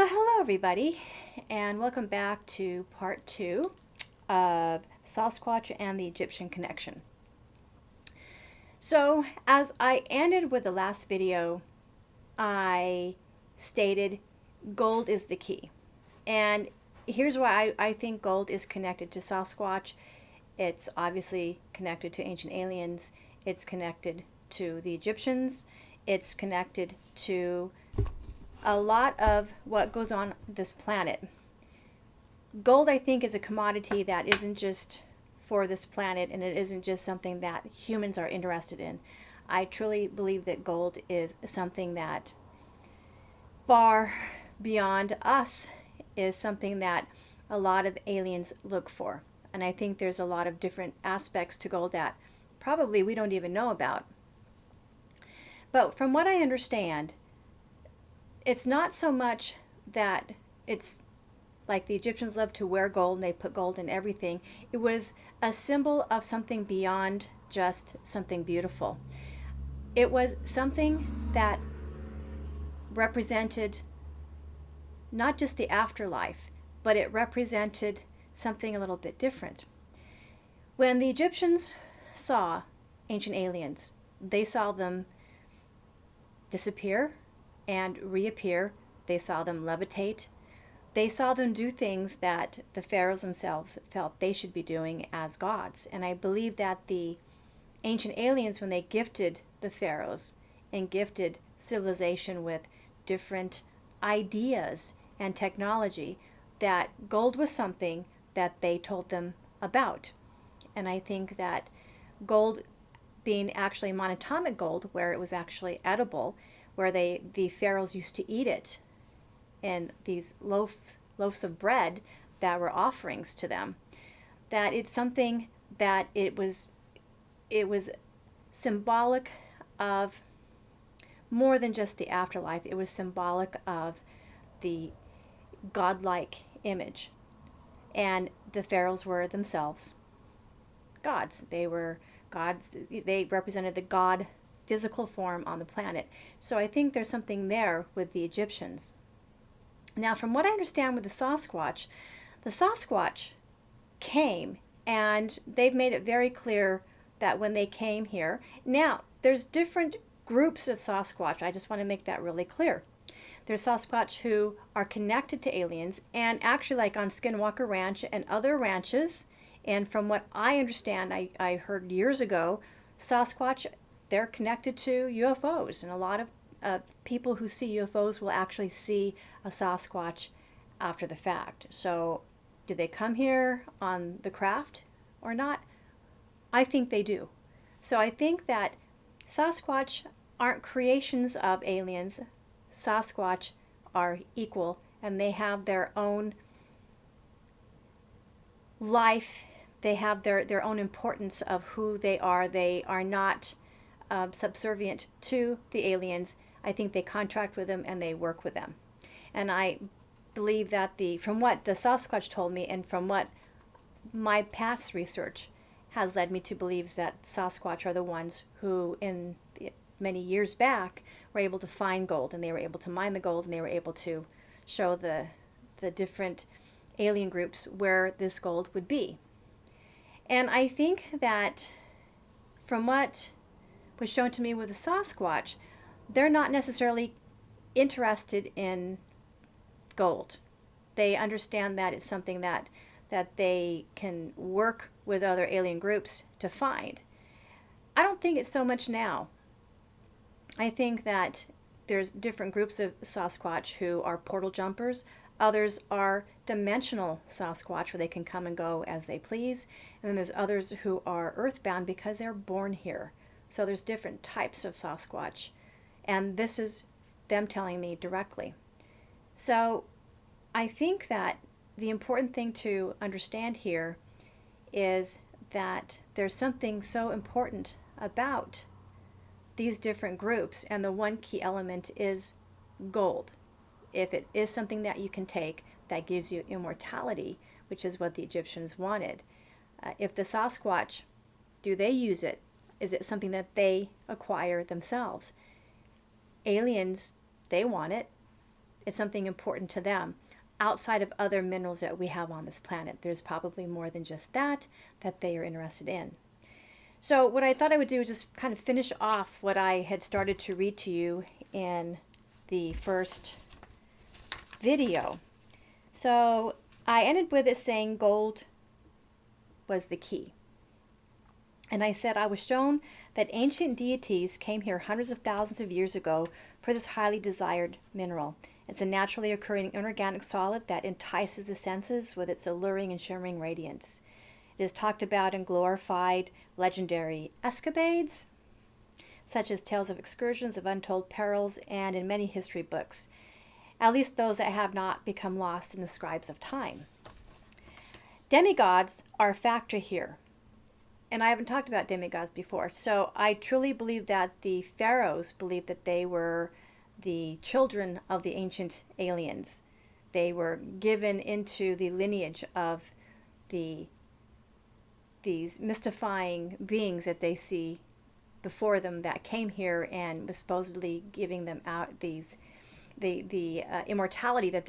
Well, hello everybody, and welcome back to part 2 of Sasquatch and the Egyptian connection. So, as I ended with the last video, I stated gold is the key. And here's why I think gold is connected to Sasquatch. It's obviously connected to ancient aliens. It's connected to the Egyptians. It's connected to a lot of what goes on this planet. Gold, I think, is a commodity that isn't just for this planet, and it isn't just something that humans are interested in. I truly believe that gold is something that far beyond us is something that a lot of aliens look for. And I think there's a lot of different aspects to gold that probably we don't even know about. But from what I understand, it's not so much that it's like the Egyptians loved to wear gold and they put gold in everything. It was a symbol of something beyond just something beautiful. It was something that represented not just the afterlife, but it represented something a little bit different. When the Egyptians saw ancient aliens, they saw them disappear and reappear. They saw them levitate. They saw them do things that the pharaohs themselves felt they should be doing as gods. And I believe that the ancient aliens, when they gifted the pharaohs and gifted civilization with different ideas and technology, that gold was something that they told them about. And I think that gold being actually monatomic gold, where it was actually edible, where the pharaohs used to eat it, and these loaves of bread that were offerings to them, that it's something that it was symbolic of more than just the afterlife. It was symbolic of the godlike image. And the pharaohs were themselves gods. They were gods. They represented the god physical form on the planet. So I think there's something there with the Egyptians. Now, from what I understand with the Sasquatch came, and they've made it very clear that when they came here, now there's different groups of Sasquatch. I just want to make that really clear. There's Sasquatch who are connected to aliens, and actually, like on Skinwalker Ranch and other ranches, and from what I understand, I heard years ago, Sasquatch, they're connected to UFOs, and a lot of people who see UFOs will actually see a Sasquatch after the fact. So did they come here on the craft or not? I think they do. So I think that Sasquatch aren't creations of aliens. Sasquatch are equal, and they have their own life. They have their own importance of who they are. They are not subservient to the aliens. I think they contract with them and they work with them. And I believe that from what the Sasquatch told me and from what my past research has led me to believe, is that Sasquatch are the ones who, in many years back, were able to find gold, and they were able to mine the gold, and they were able to show the different alien groups where this gold would be. And I think that from what was shown to me with the Sasquatch, they're not necessarily interested in gold. They understand that it's something that they can work with other alien groups to find. I don't think it's so much now. I think that there's different groups of Sasquatch who are portal jumpers. Others are dimensional Sasquatch, where they can come and go as they please. And then there's others who are earthbound because they're born here. So there's different types of Sasquatch. And this is them telling me directly. So I think that the important thing to understand here is that there's something so important about these different groups, and the one key element is gold. If it is something that you can take that gives you immortality, which is what the Egyptians wanted. If the Sasquatch, do they use it? Is it something that they acquire themselves? Aliens, they want it. It's something important to them outside of other minerals that we have on this planet. There's probably more than just that they are interested in. So what I thought I would do is just kind of finish off what I had started to read to you in the first video. So I ended with it saying gold was the key. And I said I was shown that ancient deities came here hundreds of thousands of years ago for this highly desired mineral. It's a naturally occurring inorganic solid that entices the senses with its alluring and shimmering radiance. It is talked about in glorified legendary escapades, such as tales of excursions of untold perils, and in many history books, at least those that have not become lost in the scribes of time. Demigods are a factor here. And I haven't talked about demigods before. So I truly believe that the pharaohs believed that they were the children of the ancient aliens. They were given into the lineage of these mystifying beings that they see before them that came here and was supposedly giving them out the immortality that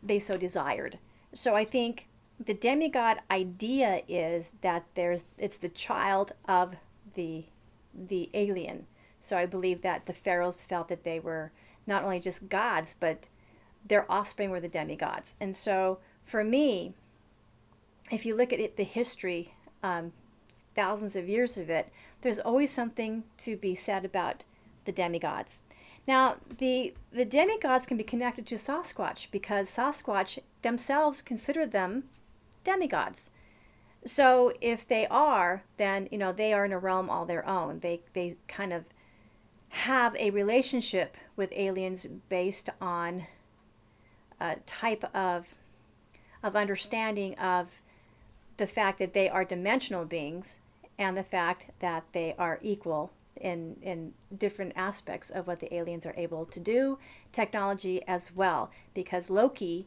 they so desired. So I think the demigod idea is that it's the child of the alien. So I believe that the pharaohs felt that they were not only just gods, but their offspring were the demigods. And so for me, if you look at it, the history, thousands of years of it, there's always something to be said about the demigods. Now, the demigods can be connected to Sasquatch because Sasquatch themselves consider them demigods. So if they are, then they are in a realm all their own. They kind of have a relationship with aliens based on a type of understanding of the fact that they are dimensional beings and the fact that they are equal in different aspects of what the aliens are able to do, technology as well, because Loki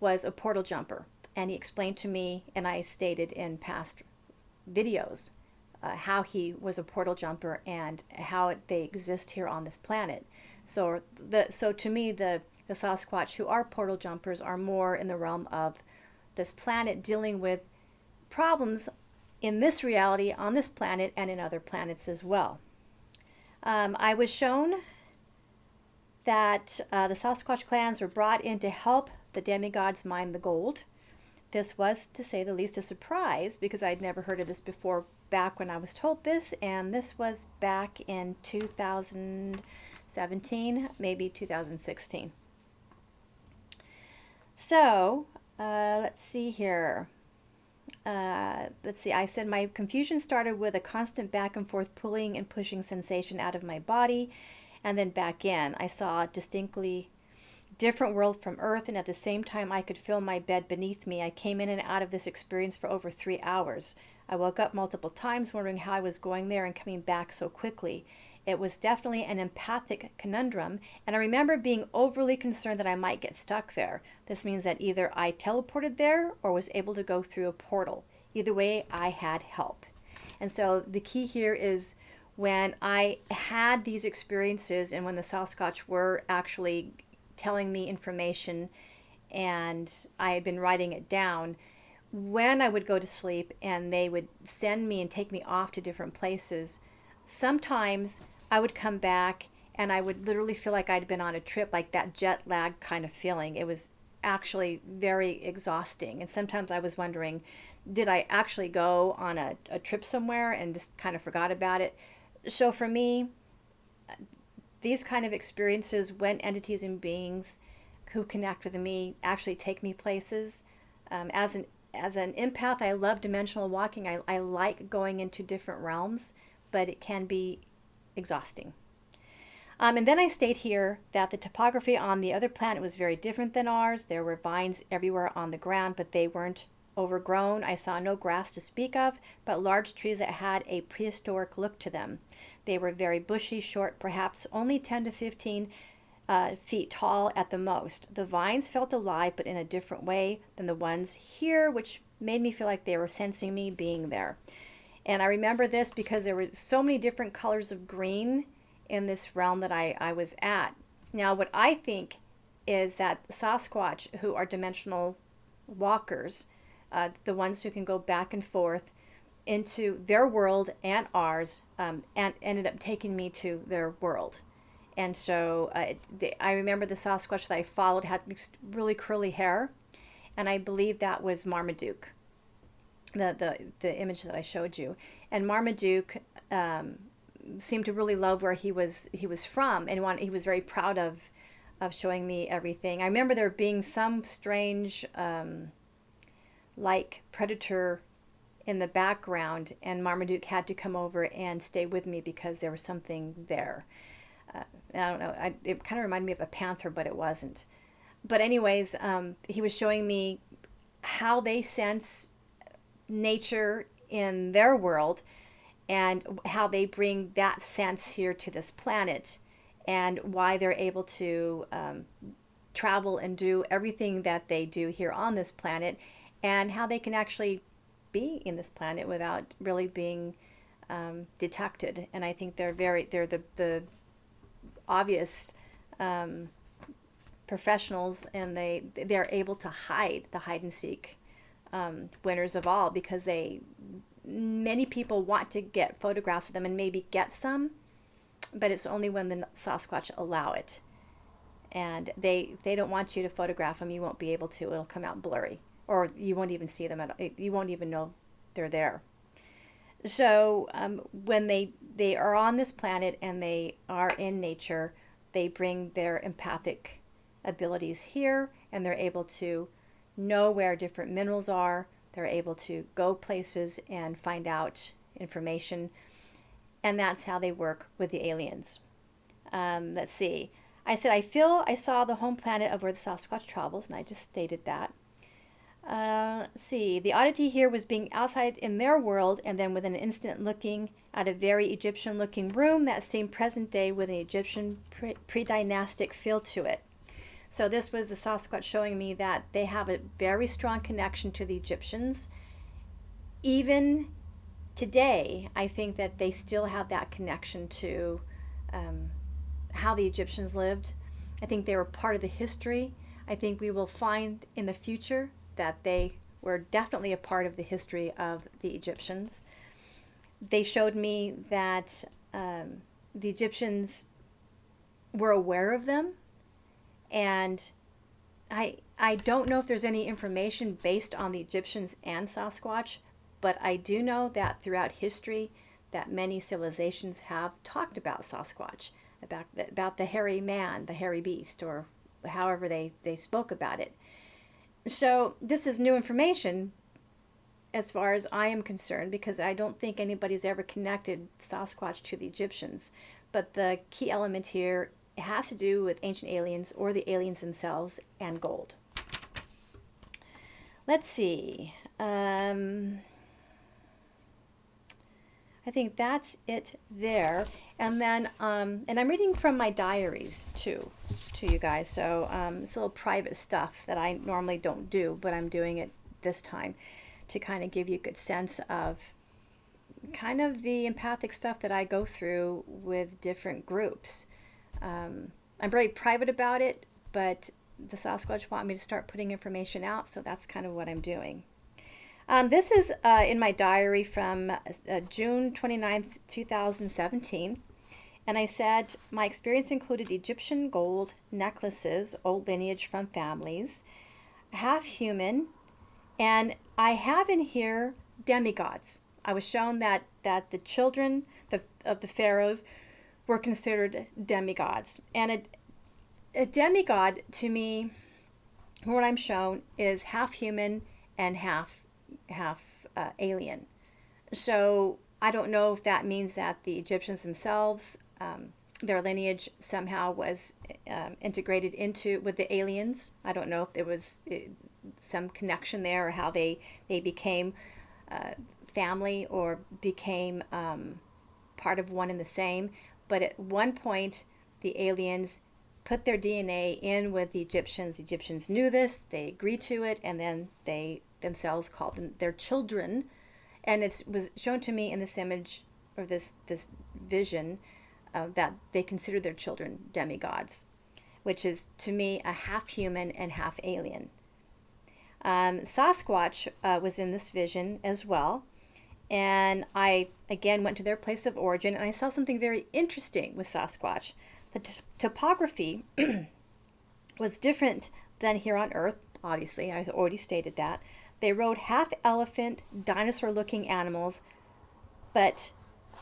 was a portal jumper, and he explained to me, and I stated in past videos, how he was a portal jumper and how they exist here on this planet. So to me, the Sasquatch, who are portal jumpers, are more in the realm of this planet dealing with problems in this reality, on this planet, and in other planets as well. I was shown that the Sasquatch clans were brought in to help the demigods mine the gold. This was, to say the least, a surprise because I'd never heard of this before back when I was told this, and this was back in 2017, maybe 2016. So, let's see here. I said my confusion started with a constant back and forth pulling and pushing sensation out of my body and then back in. I saw a distinctly different world from Earth, and at the same time I could feel my bed beneath me. I came in and out of this experience for over 3 hours. I woke up multiple times wondering how I was going there and coming back so quickly. It was definitely an empathic conundrum, and I remember being overly concerned that I might get stuck there. This means that either I teleported there or was able to go through a portal. Either way, I had help. And so the key here is when I had these experiences and when the Sasquatch were actually telling me information and I had been writing it down, when I would go to sleep and they would send me and take me off to different places, sometimes I would come back and I would literally feel like I'd been on a trip, like that jet lag kind of feeling. It was actually very exhausting. And sometimes I was wondering, did I actually go on a trip somewhere and just kind of forgot about it? So for me, these kind of experiences, when entities and beings who connect with me actually take me places, as an empath, I love dimensional walking. I like going into different realms, but it can be exhausting. And then I state here that the topography on the other planet was very different than ours. There were vines everywhere on the ground, but they weren't overgrown. I saw no grass to speak of, but large trees that had a prehistoric look to them. They were very bushy, short, perhaps only 10 to 15 feet tall at the most. The vines felt alive, but in a different way than the ones here, which made me feel like they were sensing me being there. And I remember this because there were so many different colors of green in this realm that I was at. Now, what I think is that Sasquatch, who are dimensional walkers, the ones who can go back and forth into their world and ours, and ended up taking me to their world. And so I remember the Sasquatch that I followed had really curly hair, and I believe that was Marmaduke, the image that I showed you. And Marmaduke seemed to really love where he was from, and he was very proud of showing me everything. I remember there being some strange like predator in the background, and Marmaduke had to come over and stay with me because there was something there. I don't know. It kind of reminded me of a panther, but it wasn't. But anyways, he was showing me how they sense nature in their world and how they bring that sense here to this planet, and why they're able to travel and do everything that they do here on this planet, and how they can actually be in this planet without really being detected. And I think they're the obvious professionals, and they're able to hide the hide and seek winners of all, because many people want to get photographs of them and maybe get some, but it's only when the Sasquatch allow it. And they don't want you to photograph them. You won't be able to. It'll come out blurry, or you won't even see them you won't even know they're there. So when they are on this planet and they are in nature, they bring their empathic abilities here, and they're able to know where different minerals are. They're able to go places and find out information, and that's how they work with the aliens. Let's see. I said, I feel I saw the home planet of where the Sasquatch travels, and I just stated that. Let's see. The oddity here was being outside in their world, and then within an instant looking at a very Egyptian-looking room that seemed present day with an Egyptian pre-dynastic feel to it. So this was the Sasquatch showing me that they have a very strong connection to the Egyptians. Even today, I think that they still have that connection to how the Egyptians lived. I think they were part of the history. I think we will find in the future that they were definitely a part of the history of the Egyptians. They showed me that the Egyptians were aware of them, and I don't know if there's any information based on the Egyptians and Sasquatch, but I do know that throughout history that many civilizations have talked about Sasquatch, about the hairy man, the hairy beast, or however they spoke about it. So this is new information as far as I am concerned, because I don't think anybody's ever connected Sasquatch to the Egyptians. But the key element here has to do with ancient aliens, or the aliens themselves, and gold. Let's see. I think that's it there. And then, and I'm reading from my diaries too, to you guys. So it's a little private stuff that I normally don't do, but I'm doing it this time to kind of give you a good sense of kind of the empathic stuff that I go through with different groups. I'm very private about it, but the Sasquatch want me to start putting information out, so that's kind of what I'm doing. This is in my diary from June 29th, 2017. And I said, my experience included Egyptian gold necklaces, old lineage from families, half human, and I have in here demigods. I was shown that the children of the pharaohs were considered demigods. And a demigod, to me, what I'm shown, is half human and half alien. So I don't know if that means that the Egyptians themselves, their lineage somehow was integrated with the aliens. I don't know if there was some connection there, or how they became family, or became part of one and the same. But at one point, the aliens put their DNA in with the Egyptians. The Egyptians knew this, they agreed to it, and then they themselves called them their children. And it was shown to me in this image, or this vision, that they considered their children demigods. which is to me a half human and half alien. Sasquatch was in this vision as well. And I again went to their place of origin, and I saw something very interesting with Sasquatch. The topography was different than here on Earth, obviously. I already stated that. They rode half elephant, dinosaur looking animals, but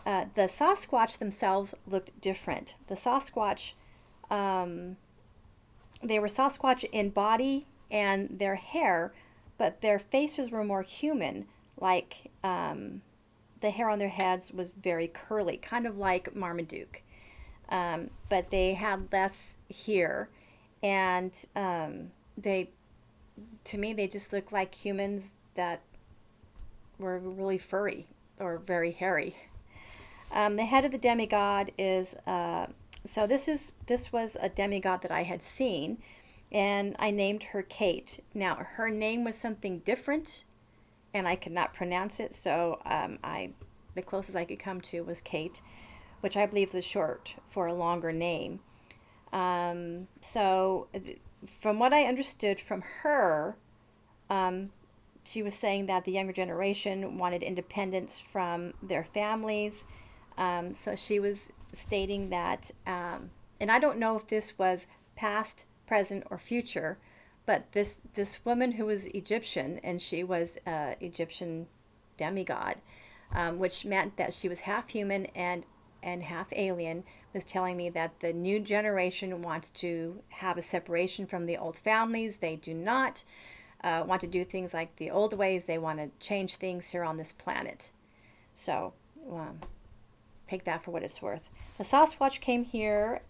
the Sasquatch themselves looked different. The Sasquatch, they were Sasquatch in body and their hair, but their faces were more human, like the hair on their heads was very curly, kind of like Marmaduke. But they had less here, and they, to me, they just looked like humans that were really furry or very hairy. The head of the demigod is so this was a demigod that I had seen, and I named her Kate. Now her name was something different, and I could not pronounce it, so the closest I could come to was Kate, which I believe is short for a longer name. So from what I understood from her, she was saying that the younger generation wanted independence from their families. So she was stating that, and I don't know if this was past, present, or future, but this woman who was Egyptian, and she was Egyptian demigod, which meant that she was half human and half alien, was telling me that the new generation wants to have a separation from the old families. They do not want to do things like the old ways. They want to change things here on this planet. So take that for what it's worth. The Sasquatch came here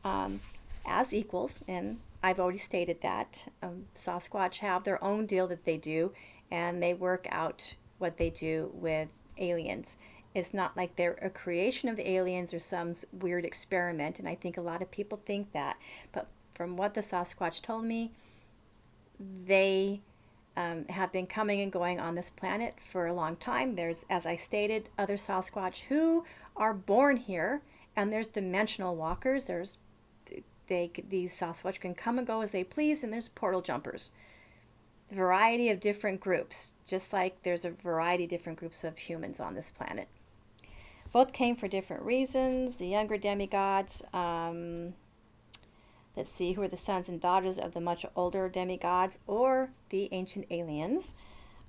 as equals, and I've already stated that. The Sasquatch have their own deal that they do, and they work out what they do with aliens. It's not like they're a creation of the aliens or some weird experiment, and I think a lot of people think that. But from what the Sasquatch told me, they have been coming and going on this planet for a long time. There's, as I stated, other Sasquatch who are born here, and there's dimensional walkers. These Sasquatch can come and go as they please, and there's portal jumpers. A variety of different groups, just like there's a variety of different groups of humans on this planet. Both came for different reasons. The younger demigods, let's see, who are the sons and daughters of the much older demigods or the ancient aliens,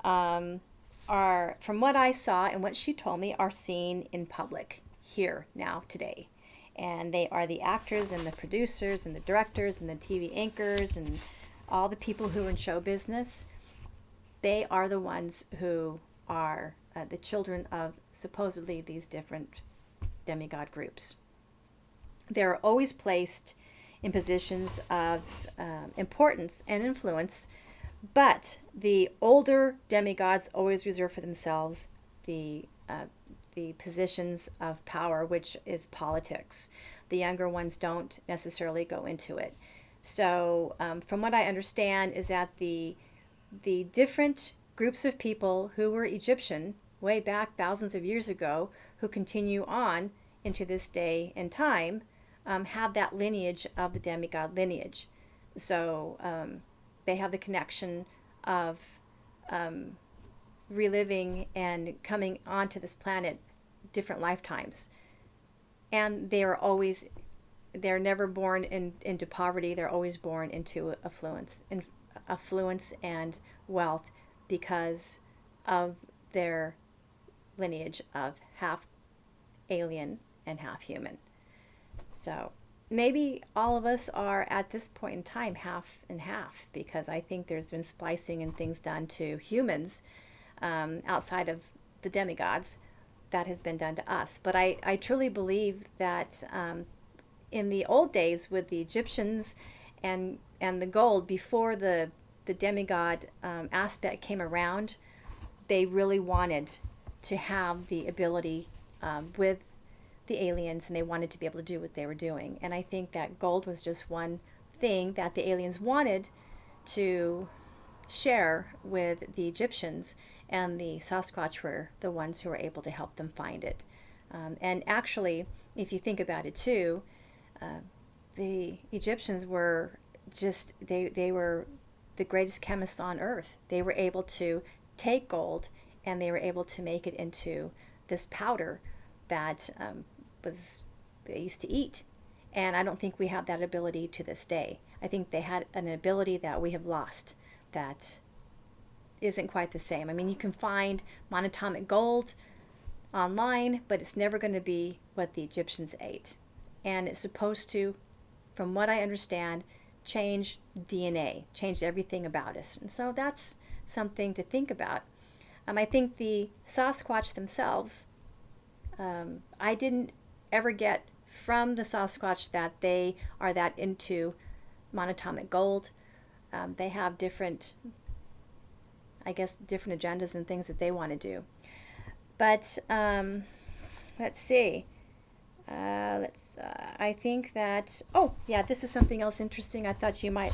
are, from what I saw and what she told me, are seen in public here now today. And they are the actors and the producers and the directors and the TV anchors and all the people who are in show business. They are the ones who are the children of supposedly these different demigod groups. They're always placed in positions of importance and influence, but the older demigods always reserve for themselves the positions of power, which is politics. The younger ones don't necessarily go into it. So from what I understand is that the different groups of people who were Egyptian way back thousands of years ago, who continue on into this day and time, have that lineage of the demigod lineage. So they have the connection of reliving and coming onto this planet different lifetimes. And they're never born into poverty. They're always born into affluence and wealth because of their lineage of half alien and half human. So maybe all of us are at this point in time half and half, because I think there's been splicing and things done to humans outside of the demigods that has been done to us. But I truly believe that in the old days with the Egyptians and the gold, before the demigod aspect came around, they really wanted to have the ability with the aliens, and they wanted to be able to do what they were doing. And I think that gold was just one thing that the aliens wanted to share with the Egyptians, and the Sasquatch were the ones who were able to help them find it. And actually, if you think about it too, the Egyptians were just, they were the greatest chemists on earth. They were able to take gold and they were able to make it into this powder that was they used to eat. And I don't think we have that ability to this day. I think they had an ability that we have lost that isn't quite the same. I mean, you can find monatomic gold online, but it's never going to be what the Egyptians ate. And it's supposed to, from what I understand, change DNA, change everything about us. And so that's something to think about. I think the Sasquatch themselves, I didn't ever get from the Sasquatch that they are that into monatomic gold. They have different, I guess, different agendas and things that they want to do. But let's see. I think that, oh yeah, this is something else interesting I thought you might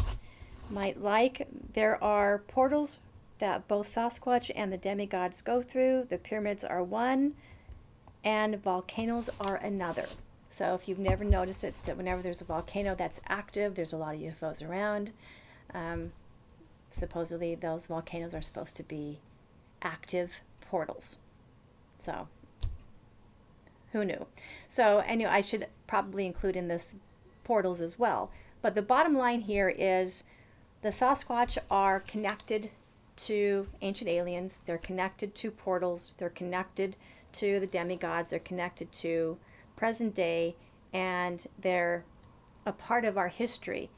like. There are portals that both Sasquatch and the demigods go through. The pyramids are one, and volcanoes are another. So if you've never noticed it, that whenever there's a volcano that's active, there's a lot of UFOs around. Supposedly those volcanoes are supposed to be active portals. So who knew? So anyway, I should probably include in this portals as well. But the bottom line here is the Sasquatch are connected to ancient aliens. They're connected to portals. They're connected to the demigods. They're connected to present day, and they're a part of our history.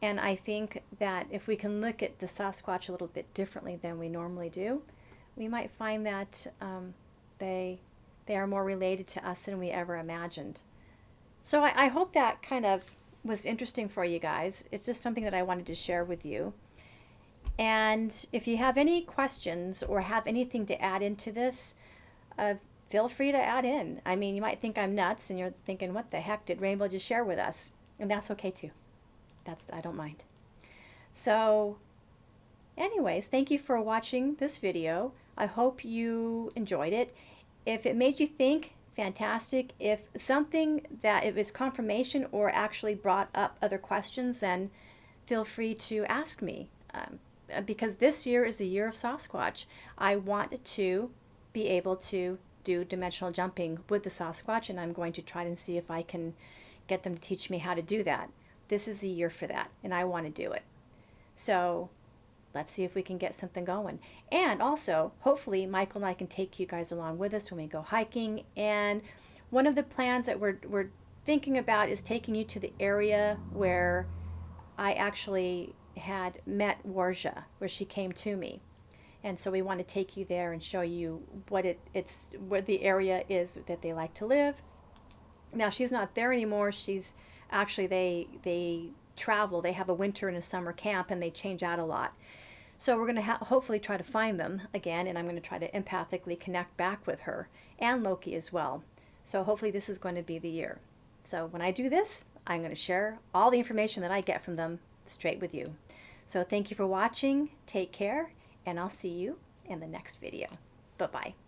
And I think that if we can look at the Sasquatch a little bit differently than we normally do, we might find that they are more related to us than we ever imagined. So I hope that kind of was interesting for you guys. It's just something that I wanted to share with you. And if you have any questions or have anything to add into this, feel free to add in. I mean, you might think I'm nuts and you're thinking, what the heck did Rainbow just share with us? And that's okay too. I don't mind. So anyways, thank you for watching this video. I hope you enjoyed it. If it made you think, fantastic. If something that if it's confirmation or actually brought up other questions, then feel free to ask me. Because this year is the year of Sasquatch. I want to be able to do dimensional jumping with the Sasquatch, and I'm going to try and see if I can get them to teach me how to do that. This is the year for that, and I want to do it. So let's see if we can get something going. And also, hopefully, Michael and I can take you guys along with us when we go hiking. And one of the plans that we're thinking about is taking you to the area where I actually had met Warja, where she came to me. And so we want to take you there and show you what it's where the area is that they like to live. Now she's not there anymore. She's actually they travel. They have a winter and a summer camp, and they change out a lot. So we're going to hopefully try to find them again, and I'm going to try to empathically connect back with her and Loki as well. So hopefully this is going to be the year. So when I do this, I'm going to share all the information that I get from them straight with you. So thank you for watching. Take care, and I'll see you in the next video. Bye-bye.